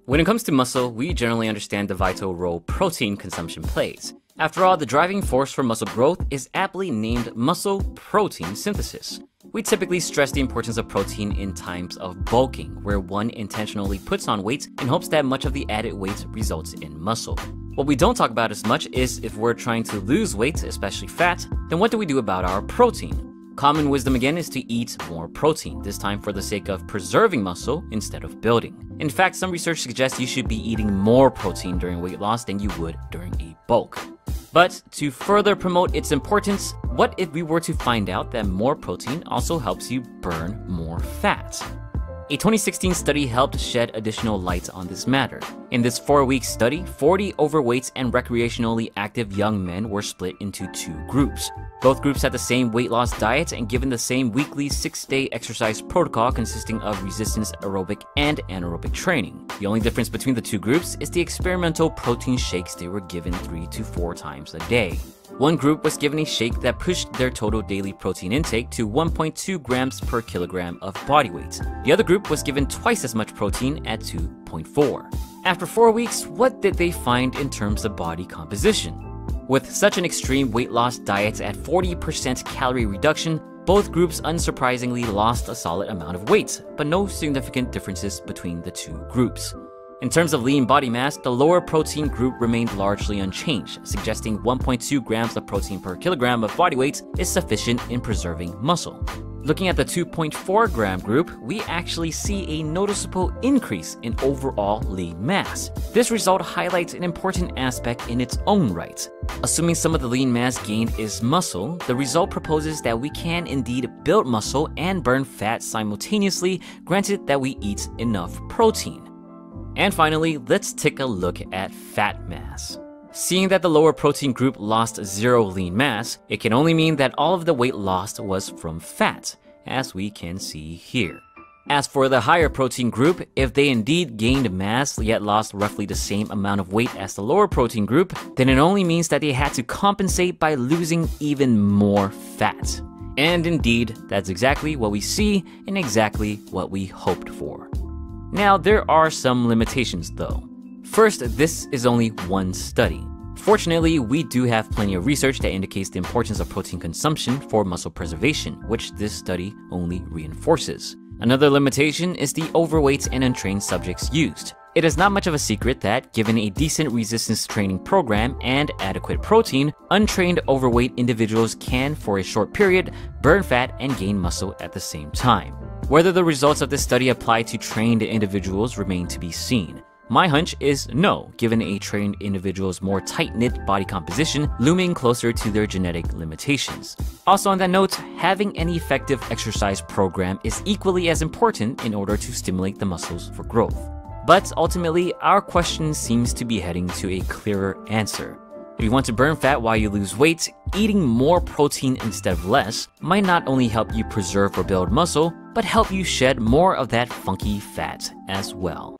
When it comes to muscle, we generally understand the vital role protein consumption plays. After all, the driving force for muscle growth is aptly named muscle protein synthesis. We typically stress the importance of protein in times of bulking, where one intentionally puts on weight in hopes that much of the added weight results in muscle. What we don't talk about as much is if we're trying to lose weight, especially fat, then what do we do about our protein? Common wisdom again is to eat more protein, this time for the sake of preserving muscle instead of building. In fact, some research suggests you should be eating more protein during weight loss than you would during a bulk. But to further promote its importance, what if we were to find out that more protein also helps you burn more fat? A 2016 study helped shed additional light on this matter. In this 4-week study, 40 overweight and recreationally active young men were split into 2 groups. Both groups had the same weight loss diet and given the same weekly 6-day exercise protocol consisting of resistance aerobic and anaerobic training. The only difference between the 2 groups is the experimental protein shakes they were given 3 to 4 times a day. One group was given a shake that pushed their total daily protein intake to 1.2 grams per kilogram of body weight. The other group was given twice as much protein at 2.4. After 4 weeks, what did they find in terms of body composition? With such an extreme weight loss diet at 40% calorie reduction, both groups unsurprisingly lost a solid amount of weight, but no significant differences between the 2 groups. In terms of lean body mass, the lower protein group remained largely unchanged, suggesting 1.2 grams of protein per kilogram of body weight is sufficient in preserving muscle. Looking at the 2.4 gram group, we actually see a noticeable increase in overall lean mass. This result highlights an important aspect in its own right. Assuming some of the lean mass gained is muscle, the result proposes that we can indeed build muscle and burn fat simultaneously, granted that we eat enough protein. And finally, let's take a look at fat mass. Seeing that the lower protein group lost 0 lean mass, it can only mean that all of the weight lost was from fat, as we can see here. As for the higher protein group, if they indeed gained mass yet lost roughly the same amount of weight as the lower protein group, then it only means that they had to compensate by losing even more fat. And indeed, that's exactly what we see and exactly what we hoped for. Now, there are some limitations though. First, this is only one study. Fortunately, we do have plenty of research that indicates the importance of protein consumption for muscle preservation, which this study only reinforces. Another limitation is the overweight and untrained subjects used. It is not much of a secret that, given a decent resistance training program and adequate protein, untrained overweight individuals can, for a short period, burn fat and gain muscle at the same time. Whether the results of this study apply to trained individuals remain to be seen. My hunch is no, given a trained individual's more tight-knit body composition looming closer to their genetic limitations. Also on that note, having an effective exercise program is equally as important in order to stimulate the muscles for growth. But ultimately, our question seems to be heading to a clearer answer. If you want to burn fat while you lose weight, eating more protein instead of less might not only help you preserve or build muscle, but help you shed more of that funky fat as well.